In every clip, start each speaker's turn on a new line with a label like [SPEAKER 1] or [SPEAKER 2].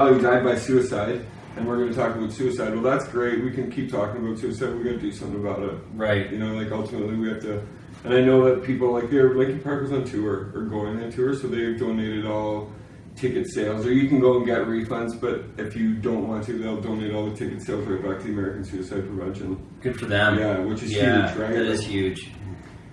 [SPEAKER 1] He died by suicide, and we're going to talk about suicide. Well, that's great. We can keep talking about suicide. We got to do something about it.
[SPEAKER 2] Right.
[SPEAKER 1] You know, like ultimately we have to. And I know that people like Linkin Park was on tour or going on tour, so they've donated all ticket sales. Or you can go and get refunds, but if you don't want to, they'll donate all the ticket sales right back to the American Suicide Prevention.
[SPEAKER 2] Good for them.
[SPEAKER 1] Yeah, which is huge, right?
[SPEAKER 2] That is huge.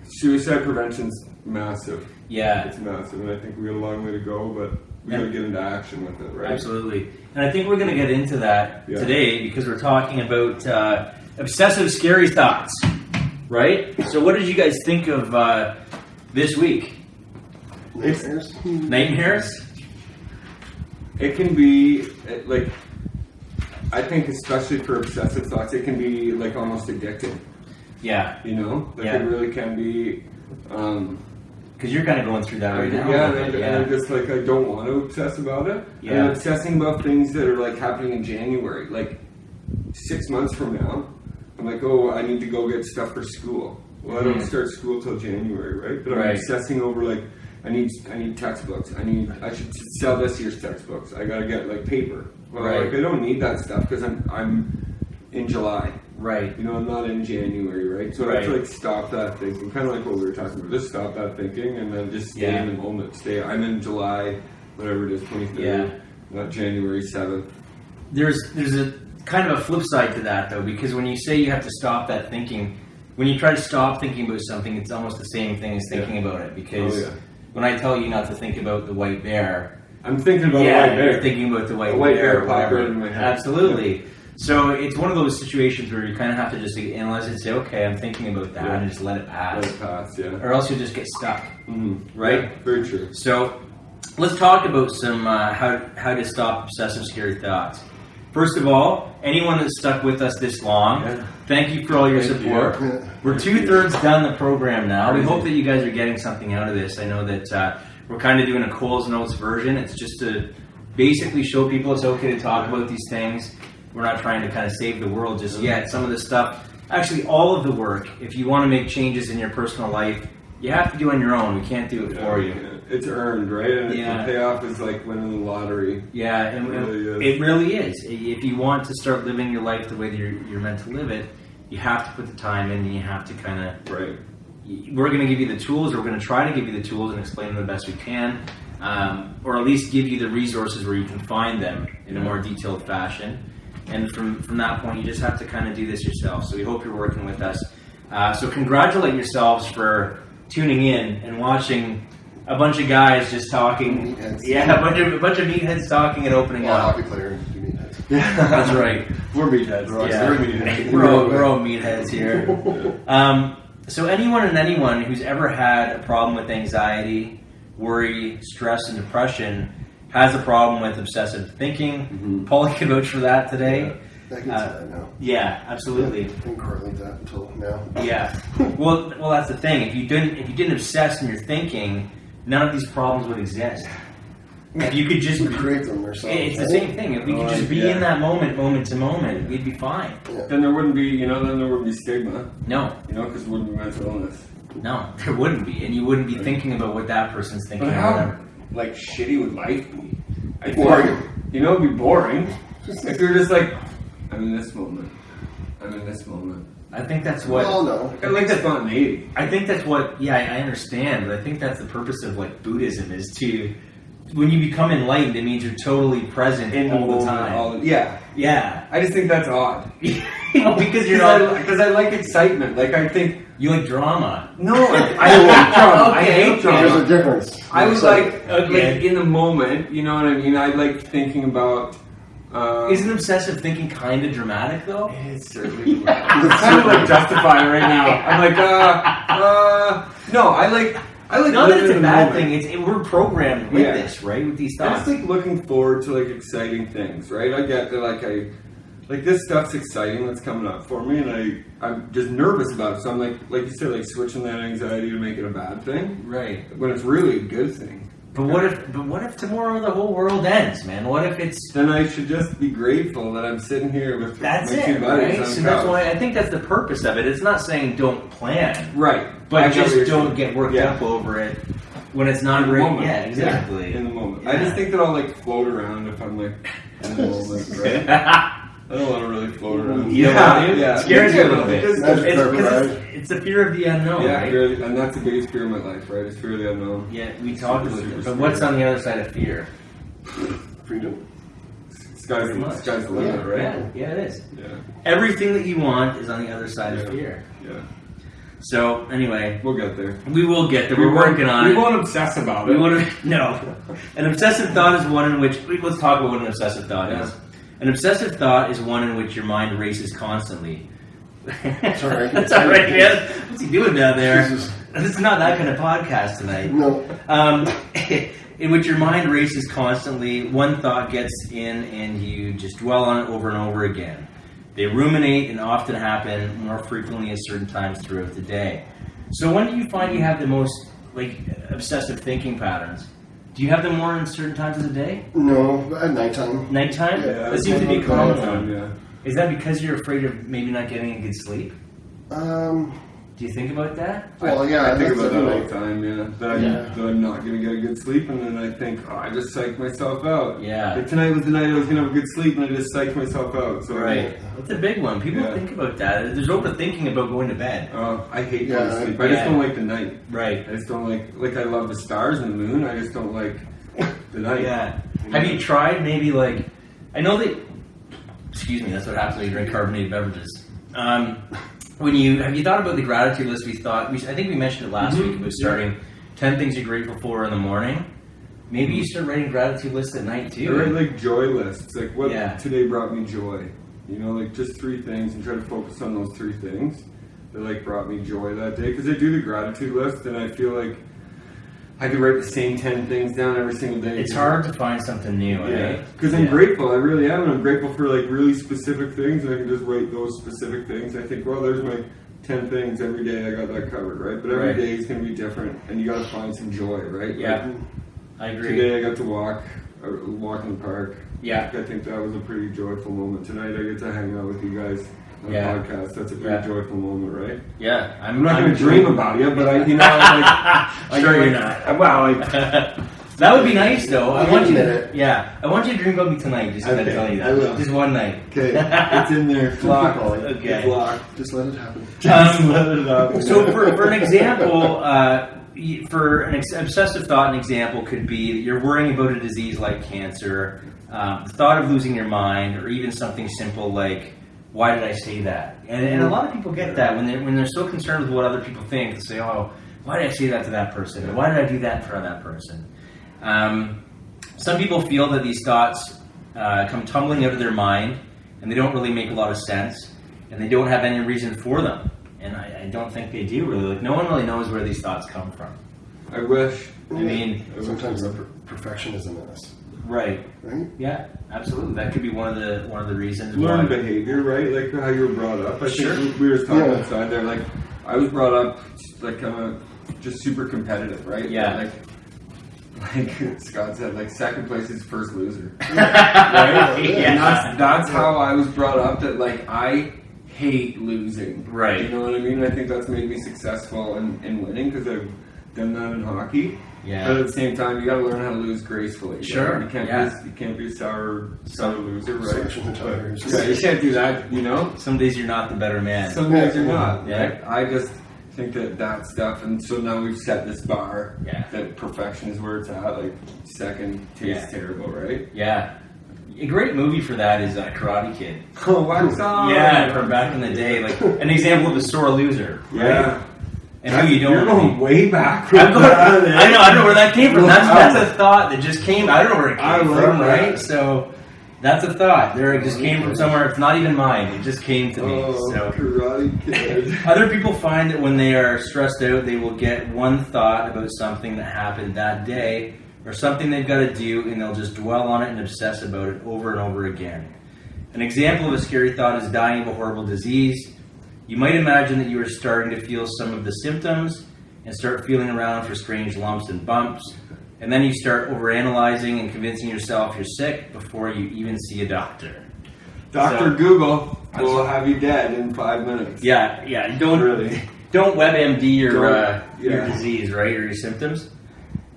[SPEAKER 1] Suicide prevention's massive.
[SPEAKER 2] Yeah.
[SPEAKER 1] It's massive, and I think we got a long way to go, but we got to get into action with it, right?
[SPEAKER 2] Absolutely. And I think we're going to get into that today because we're talking about obsessive scary thoughts, right? So what did you guys think of this week? Nightmares?
[SPEAKER 1] It can be, like, I think especially for obsessive thoughts, it can be, like, almost addicting.
[SPEAKER 2] Yeah.
[SPEAKER 1] You know? Like, it really can be...
[SPEAKER 2] Because you're kind of going through that right now.
[SPEAKER 1] Yeah, and I'm just like, I don't want to obsess about it.
[SPEAKER 2] Yeah.
[SPEAKER 1] And I'm obsessing about things that are like happening in January. Like 6 months from now, I'm like, oh, I need to go get stuff for school. Well, I don't start school till January, right? But I'm obsessing over like, I need textbooks. I should sell this year's textbooks. I gotta get like paper. Well, like I don't need that stuff because I'm in July.
[SPEAKER 2] Right.
[SPEAKER 1] You know, I'm not in January, right? So I have to like stop that thinking, kind of like what we were talking about. Just stop that thinking and then just stay in the moment. I'm in July, whatever it is, 23rd, not January 7th.
[SPEAKER 2] There's a kind of a flip side to that though, because when you say you have to stop that thinking, when you try to stop thinking about something, it's almost the same thing as thinking about it. Because when I tell you not to think about the white bear,
[SPEAKER 1] I'm thinking about the white bear.
[SPEAKER 2] You're thinking about the white bear
[SPEAKER 1] popped right in my head.
[SPEAKER 2] Absolutely. So it's one of those situations where you kind of have to just analyze it and say, okay, I'm thinking about that, and just let it pass.
[SPEAKER 1] Let it pass,
[SPEAKER 2] or else you'll just get stuck, right?
[SPEAKER 1] Yeah, very true.
[SPEAKER 2] So let's talk about some how to stop obsessive scary thoughts. First of all, anyone that's stuck with us this long, thank you for all your support. We're 2/3 done the program now. We hope that you guys are getting something out of this. I know that we're kind of doing a Cole's Notes version. It's just to basically show people it's okay to talk about these things. We're not trying to kind of save the world just yet. Some of this stuff, actually all of the work, if you want to make changes in your personal life, you have to do on your own. We can't do it for you.
[SPEAKER 1] It's earned, right? And the payoff is like winning the lottery.
[SPEAKER 2] Yeah, and it really is. If you want to start living your life the way that you're meant to live it, you have to put the time in and you have to kind of...
[SPEAKER 1] Right.
[SPEAKER 2] We're going to give you the tools, or we're going to try to give you the tools and explain them the best we can, or at least give you the resources where you can find them in a more detailed fashion. And from that point, you just have to kind of do this yourself. So we hope you're working with us. So congratulate yourselves for tuning in and watching a bunch of guys just talking. Yeah, a bunch of meatheads talking and opening up.
[SPEAKER 3] Hockey player and two meatheads.
[SPEAKER 2] That's right.
[SPEAKER 1] We're meatheads.
[SPEAKER 2] We're all meatheads here. So anyone who's ever had a problem with anxiety, worry, stress, and depression has a problem with obsessive thinking. Paulie can vouch for that today.
[SPEAKER 3] I can say that now.
[SPEAKER 2] Yeah, absolutely.
[SPEAKER 3] I didn't correlate that until now.
[SPEAKER 2] Yeah. Well, that's the thing. If you didn't obsess in your thinking, none of these problems would exist. If you could just
[SPEAKER 3] create them ourselves.
[SPEAKER 2] It's the same thing. If we could just be in that moment to moment, we'd be fine.
[SPEAKER 1] Yeah. Then there wouldn't be, stigma.
[SPEAKER 2] No.
[SPEAKER 1] Because there wouldn't be mental illness.
[SPEAKER 2] No, there wouldn't be, and you wouldn't be thinking about what that person's thinking.
[SPEAKER 1] But how like shitty would life be? Boring. It'd be boring. If you're just like, I'm in this moment.
[SPEAKER 2] I think that's what...
[SPEAKER 3] Well, no.
[SPEAKER 1] I think that's not innate.
[SPEAKER 2] I think that's what... Yeah, I understand, but I think that's the purpose of like Buddhism is to... When you become enlightened, it means you're totally present all the time.
[SPEAKER 1] Yeah. I just think that's odd.
[SPEAKER 2] Because you're not...
[SPEAKER 1] Because I like excitement. Like, I think...
[SPEAKER 2] You like drama.
[SPEAKER 1] No, I hate drama. I hate drama.
[SPEAKER 3] There's a difference.
[SPEAKER 1] I was like in the moment, you know what I mean? I like thinking about...
[SPEAKER 2] Isn't obsessive thinking kind of dramatic, though?
[SPEAKER 1] It's certainly dramatic. It's kind of like Justify right now. I'm like, no, I like...
[SPEAKER 2] Not that it's a bad thing. We're programmed with this, right? With these thoughts.
[SPEAKER 1] I just like looking forward to like exciting things, right? I get that like this stuff's exciting that's coming up for me, and I'm just nervous about it. So I'm like you said, like switching that anxiety to make it a bad thing,
[SPEAKER 2] right?
[SPEAKER 1] When it's really a good thing.
[SPEAKER 2] But what if tomorrow the whole world ends, man? What if it's...
[SPEAKER 1] Then I should just be grateful that I'm sitting here with my two buddies.
[SPEAKER 2] Right? So that's why I think that's the purpose of it. It's not saying don't plan.
[SPEAKER 1] Right.
[SPEAKER 2] But just don't get worked up over it. when it's not
[SPEAKER 1] In the
[SPEAKER 2] great.
[SPEAKER 1] moment.
[SPEAKER 2] Yeah, exactly.
[SPEAKER 1] In the moment.
[SPEAKER 2] Yeah.
[SPEAKER 1] I just think that I'll like float around if I'm like in the moment, right? I don't want to really float around.
[SPEAKER 2] Yeah. It scares you a little bit.
[SPEAKER 1] It's
[SPEAKER 3] That's
[SPEAKER 2] It's the fear of the unknown,
[SPEAKER 1] yeah,
[SPEAKER 2] right?
[SPEAKER 1] fear, and that's the biggest fear of my life, right? It's fear of the unknown.
[SPEAKER 2] Yeah, we talked about
[SPEAKER 1] Super
[SPEAKER 2] it. But
[SPEAKER 1] scary.
[SPEAKER 2] what's on the other side of fear?
[SPEAKER 3] Freedom.
[SPEAKER 1] Sky's the limit, right?
[SPEAKER 2] Yeah, it is.
[SPEAKER 1] Yeah.
[SPEAKER 2] Everything that you want is on the other side of fear.
[SPEAKER 1] Yeah.
[SPEAKER 2] So, anyway,
[SPEAKER 1] We'll get there.
[SPEAKER 2] we will get there. We're working on it.
[SPEAKER 1] We won't obsess about
[SPEAKER 2] We
[SPEAKER 1] it.
[SPEAKER 2] want to, no. An obsessive thought is one in which, let's talk about what an obsessive thought is. An obsessive thought is one in which your mind races constantly.
[SPEAKER 3] That's all right.
[SPEAKER 2] That's all right, man. What's he doing down there?
[SPEAKER 3] Jesus.
[SPEAKER 2] This is not that kind of podcast tonight.
[SPEAKER 3] No.
[SPEAKER 2] In which your mind races constantly, one thought gets in and you just dwell on it over and over again. They ruminate and often happen more frequently at certain times throughout the day. So when do you find you have the most obsessive thinking patterns? Do you have them more in certain times of the day?
[SPEAKER 3] No, at nighttime.
[SPEAKER 2] Nighttime?
[SPEAKER 3] Yeah,
[SPEAKER 2] That seems to be a common one.
[SPEAKER 1] Yeah.
[SPEAKER 2] Is that because you're afraid of maybe not getting a good sleep? Do you think about that?
[SPEAKER 3] Well, yeah,
[SPEAKER 1] I think
[SPEAKER 3] that's
[SPEAKER 1] about that all
[SPEAKER 3] every
[SPEAKER 1] the
[SPEAKER 3] night.
[SPEAKER 1] time, yeah. That I'm not going to get a good sleep, and then I think, oh, I just psyched myself out.
[SPEAKER 2] Yeah.
[SPEAKER 1] Like tonight was the night I was going to have a good sleep, and I just psyched myself out. So
[SPEAKER 2] Right. That's a big one. People think about that. There's overthinking about going to bed.
[SPEAKER 1] I hate going to
[SPEAKER 3] Yeah,
[SPEAKER 1] sleep. I just don't like the night.
[SPEAKER 2] Right.
[SPEAKER 1] I just don't like I love the stars and the moon. I just don't like the night.
[SPEAKER 2] Yeah. Have you tried maybe I know that, excuse me, that's what happens when you drink carbonated beverages. Have you thought about the gratitude list I think we mentioned it last week about starting 10 things you're grateful for in the morning. Maybe you start writing gratitude lists at night too.
[SPEAKER 1] I write joy lists, like what
[SPEAKER 2] Yeah.
[SPEAKER 1] today brought me joy. Just 3 things, and try to focus on those 3 things that brought me joy that day. Because I do the gratitude list, and I feel like I could write the same 10 things down every single day.
[SPEAKER 2] It's hard to find something new, eh?
[SPEAKER 1] Because I'm grateful, I really am, and I'm grateful for really specific things, and I can just write those specific things. I think, well, there's my 10 things every day. I got that covered, right? But every day is going to be different, and you got to find some joy, right?
[SPEAKER 2] Yeah, I agree.
[SPEAKER 1] Today I got to walk in the park.
[SPEAKER 2] Yeah.
[SPEAKER 1] I think that was a pretty joyful moment. Tonight I get to hang out with you guys on the podcast. That's a pretty joyful moment, right?
[SPEAKER 2] Yeah,
[SPEAKER 1] I'm not going to dream about you, but
[SPEAKER 2] Sure you're not.
[SPEAKER 1] Well,
[SPEAKER 2] that would be nice though. I want you
[SPEAKER 3] admit
[SPEAKER 2] to.
[SPEAKER 3] it.
[SPEAKER 2] Yeah, I want you to dream about me tonight. Just to tell you
[SPEAKER 1] I will.
[SPEAKER 2] that. Just one night.
[SPEAKER 1] okay, it's in there. It's locked.
[SPEAKER 2] Okay.
[SPEAKER 1] It's locked.
[SPEAKER 3] Just let it happen.
[SPEAKER 1] Let it up.
[SPEAKER 2] So for an example, for an obsessive thought, an example could be that you're worrying about a disease like cancer, the thought of losing your mind, or even something simple like, why did I say that? And a lot of people get that when they're so concerned with what other people think. They say, oh, why did I say that to that person? Or why did I do that for that person? Some people feel that these thoughts come tumbling out of their mind, and they don't really make a lot of sense, and they don't have any reason for them. And I don't think they do really. No one really knows where these thoughts come from.
[SPEAKER 1] I wish.
[SPEAKER 2] I mean,
[SPEAKER 3] Sometimes the perfectionism in us.
[SPEAKER 2] right?
[SPEAKER 3] Right?
[SPEAKER 2] Yeah, absolutely. That could be one of the reasons.
[SPEAKER 1] Learned
[SPEAKER 2] why.
[SPEAKER 1] behavior, right? Like how you were brought up. I
[SPEAKER 2] Sure.
[SPEAKER 1] think we were just talking outside there. Like I was brought up just super competitive, right?
[SPEAKER 2] Yeah.
[SPEAKER 1] Like Scott said, second place is first loser.
[SPEAKER 2] Right?
[SPEAKER 1] Yeah. And that's how I was brought up. That I hate losing.
[SPEAKER 2] Right.
[SPEAKER 1] You know what I mean? I think that's made me successful in winning because I've done that in hockey.
[SPEAKER 2] Yeah.
[SPEAKER 1] But at the same time, you got to learn how to lose gracefully.
[SPEAKER 2] Sure.
[SPEAKER 1] Right? You can't be a sour loser, right?
[SPEAKER 3] Slashing the tires.
[SPEAKER 1] Yeah, you can't do that. You know.
[SPEAKER 2] Some days you're not the better man.
[SPEAKER 1] Some days you're not.
[SPEAKER 2] Yeah.
[SPEAKER 1] Right? I just think that stuff, and so now we've set this bar.
[SPEAKER 2] Yeah.
[SPEAKER 1] That perfection is where it's at. Second tastes terrible, right?
[SPEAKER 2] Yeah. A great movie for that is Karate Kid.
[SPEAKER 1] Oh, wax on.
[SPEAKER 2] Yeah, from back in the day, an example of a sore loser. Right?
[SPEAKER 1] Yeah.
[SPEAKER 2] And who you don't.
[SPEAKER 1] You're going way back.
[SPEAKER 2] I don't know where that came from. That's a thought that just came. I don't know where it came from,
[SPEAKER 1] that.
[SPEAKER 2] right? So that's a thought. It just came from somewhere. It's not even mine. It just came to me.
[SPEAKER 1] Oh,
[SPEAKER 2] So
[SPEAKER 1] Karate Kid.
[SPEAKER 2] other people find that when they are stressed out, they will get one thought about something that happened that day or something they've got to do, and they'll just dwell on it and obsess about it over and over again. An example of a scary thought is dying of a horrible disease. You might imagine that you are starting to feel some of the symptoms and start feeling around for strange lumps and bumps. And then you start overanalyzing and convincing yourself you're sick before you even see a doctor.
[SPEAKER 1] Dr. Google will have you dead in 5 minutes.
[SPEAKER 2] Yeah. Don't
[SPEAKER 1] Really.
[SPEAKER 2] don't WebMD your
[SPEAKER 1] Yeah.
[SPEAKER 2] disease, right, or your symptoms.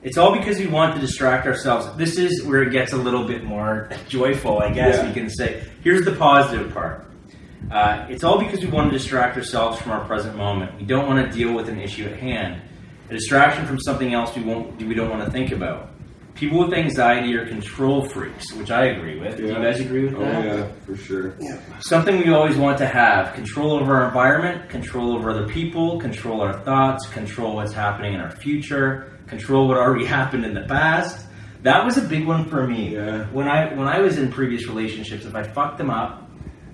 [SPEAKER 2] It's all because we want to distract ourselves. This is where it gets a little bit more joyful, I guess we can say. Here's the positive part. It's all because we want to distract ourselves from our present moment. We don't want to deal with an issue at hand. A distraction from something else we don't want to think about. People with anxiety are control freaks, which I agree with. Do you guys agree with that?
[SPEAKER 1] Oh, yeah, for sure.
[SPEAKER 3] Yeah.
[SPEAKER 2] Something we always want to have. Control over our environment, control over other people, control our thoughts, control what's happening in our future, control what already happened in the past. That was a big one for me.
[SPEAKER 1] Yeah.
[SPEAKER 2] When I was in previous relationships, if I fucked them up,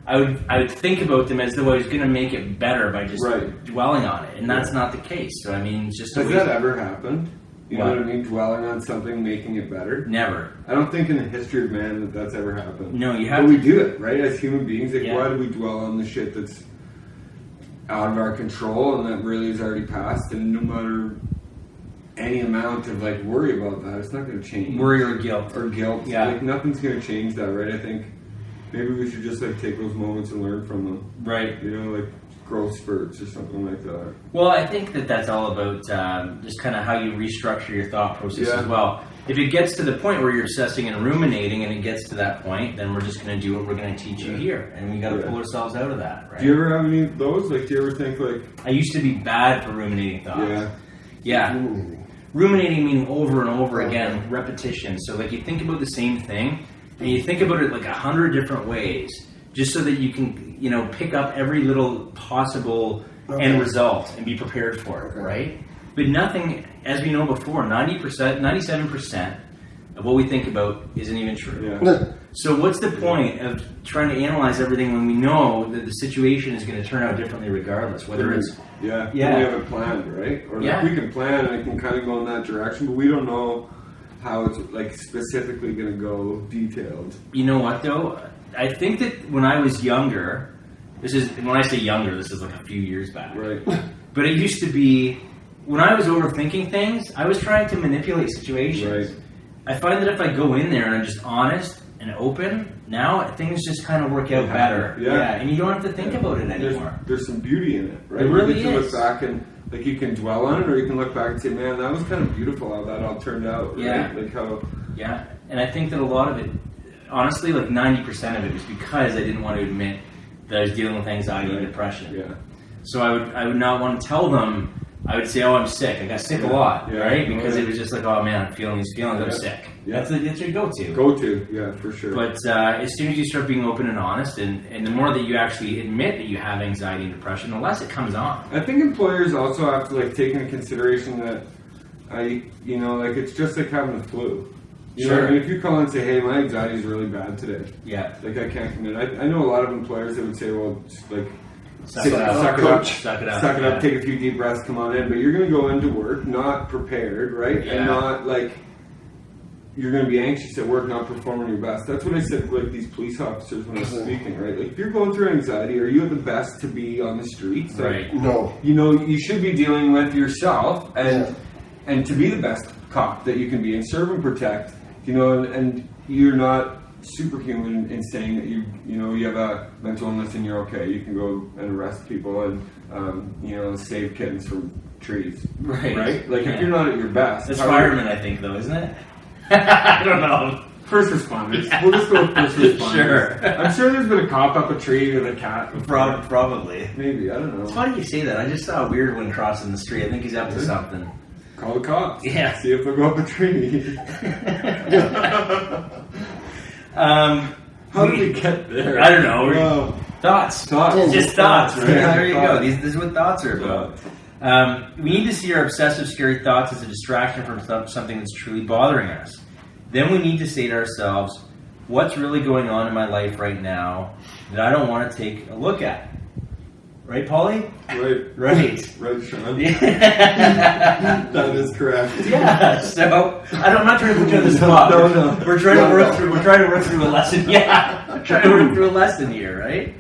[SPEAKER 2] I would think about them as though I was going to make it better by just dwelling on it, and that's not the case. So I mean, it's just
[SPEAKER 1] has that ever happened? You know what I mean? Dwelling on something, making it better.
[SPEAKER 2] Never.
[SPEAKER 1] I don't think in the history of man that's ever happened.
[SPEAKER 2] No, you have.
[SPEAKER 1] But we do it, right? As human beings, like why do we dwell on the shit that's out of our control and that really is already past? And no matter any amount of like worry about that, it's not going to change.
[SPEAKER 2] Worry or guilt.
[SPEAKER 1] Yeah. Like nothing's going to change that, right? I think maybe we should just like take those moments and learn from them.
[SPEAKER 2] Right.
[SPEAKER 1] You know, like growth spurts or something like that.
[SPEAKER 2] Well, I think that's all about just kind of how you restructure your thought process as well. If it gets to the point where you're obsessing and ruminating and it gets to that point, then we're just going to do what we're going to teach you here. And we got to pull ourselves out of that, right?
[SPEAKER 1] Do you ever have any of those? Like, do you ever think like...
[SPEAKER 2] I used to be bad for ruminating thoughts. Yeah.
[SPEAKER 3] Ruminating
[SPEAKER 2] Meaning over and over again, repetition. So like you think about the same thing and you think about it like 100 different ways just so that you can, you know, pick up every little possible end result and be prepared for it, right? But nothing, as we know before, 90%, 97% of what we think about isn't even true.
[SPEAKER 3] Yeah.
[SPEAKER 2] So what's the point of trying to analyze everything when we know that the situation is going to turn out differently regardless, whether it's...
[SPEAKER 1] we have it planned, right? Or like we can plan and it can kind of go in that direction, but we don't know how it's like specifically going to go detailed.
[SPEAKER 2] You know what though? I think that when I was younger, when I say younger, this is like a few years back.
[SPEAKER 1] Right.
[SPEAKER 2] But it used to be, when I was overthinking things, I was trying to manipulate situations.
[SPEAKER 1] Right.
[SPEAKER 2] I find that if I go in there and I'm just honest and open, now things just kind of work out better. Yeah. And you don't have to think about it anymore.
[SPEAKER 1] There's some beauty in it, right?
[SPEAKER 2] It really
[SPEAKER 1] you get to look back and like you can dwell on it, or you can look back and say, man, that was kind of beautiful how that all turned out, right?
[SPEAKER 2] Yeah.
[SPEAKER 1] Like how...
[SPEAKER 2] Yeah. And I think that a lot of it, honestly, like 90% of it is because I didn't want to admit that I was dealing with anxiety and depression.
[SPEAKER 1] Yeah.
[SPEAKER 2] So I would not want to tell them. I would say, oh, I'm sick. I got sick a lot, right? Because it was just like, oh man, I'm feeling these feelings. I'm sick. Yeah. That's your go-to.
[SPEAKER 1] Go-to, yeah, for sure.
[SPEAKER 2] But as soon as you start being open and honest, and the more that you actually admit that you have anxiety and depression, the less it comes on.
[SPEAKER 1] I think employers also have to like take into consideration that like it's just like having the flu. You know, I mean, if you call and say, hey, my anxiety is really bad today.
[SPEAKER 2] Yeah.
[SPEAKER 1] Like I can't commit. I know a lot of employers that would say, well, just like
[SPEAKER 2] suck it up,
[SPEAKER 1] take a few deep breaths, come on in. But you're going to go into work not prepared, right?
[SPEAKER 2] Yeah.
[SPEAKER 1] And not like you're going to be anxious at work, not performing your best. That's what I said to like these police officers when I was speaking, right? Like if you're going through anxiety, are you at the best to be on the streets? Like,
[SPEAKER 2] right.
[SPEAKER 3] No.
[SPEAKER 1] You know, you should be dealing with yourself and to be the best cop that you can be and serve and protect. You know, and you're not superhuman in saying that you have a mental illness and you're okay. You can go and arrest people and save kittens from trees. Right? Like if you're not at your best.
[SPEAKER 2] That's firemen, I think, though, isn't it? I don't know.
[SPEAKER 1] First responders. Yeah. We'll just go with first responders.
[SPEAKER 2] Sure.
[SPEAKER 1] I'm sure there's been a cop up a tree with a cat.
[SPEAKER 2] Probably.
[SPEAKER 1] Maybe, I don't know.
[SPEAKER 2] It's funny you say that. I just saw a weird one crossing the street. I think he's up to something.
[SPEAKER 1] Call the cops.
[SPEAKER 2] Yeah.
[SPEAKER 1] See if they'll go up a tree. How did we get there?
[SPEAKER 2] I don't know. Thoughts. Just thoughts. Right?
[SPEAKER 1] Yeah,
[SPEAKER 2] there you go. This is what thoughts are about. We need to see our obsessive, scary thoughts as a distraction from something that's truly bothering us. Then we need to say to ourselves, what's really going on in my life right now that I don't want to take a look at? Right, Paulie?
[SPEAKER 1] Right, Shawn. That is correct.
[SPEAKER 2] Yeah. So I'm not trying to put you on the spot.
[SPEAKER 1] No.
[SPEAKER 2] We're trying to work through a lesson. Yeah. Trying to work through a lesson here, right?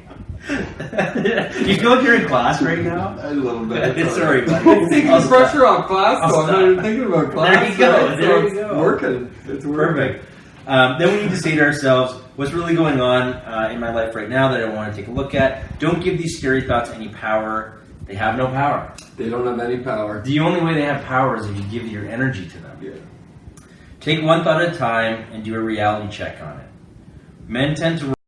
[SPEAKER 2] You feel like you're in class right now?
[SPEAKER 1] A little bit.
[SPEAKER 2] Sorry, buddy.
[SPEAKER 1] Taking the pressure off class, though. I'm not even thinking about class.
[SPEAKER 2] There you go.
[SPEAKER 1] It's working. It's working.
[SPEAKER 2] Perfect. Then we need to say to ourselves, what's really going on in my life right now that I want to take a look at? Don't give these scary thoughts any power. They have no power.
[SPEAKER 1] They don't have any power.
[SPEAKER 2] The only way they have power is if you give your energy to them.
[SPEAKER 1] Yeah.
[SPEAKER 2] Take one thought at a time and do a reality check on it. Men tend to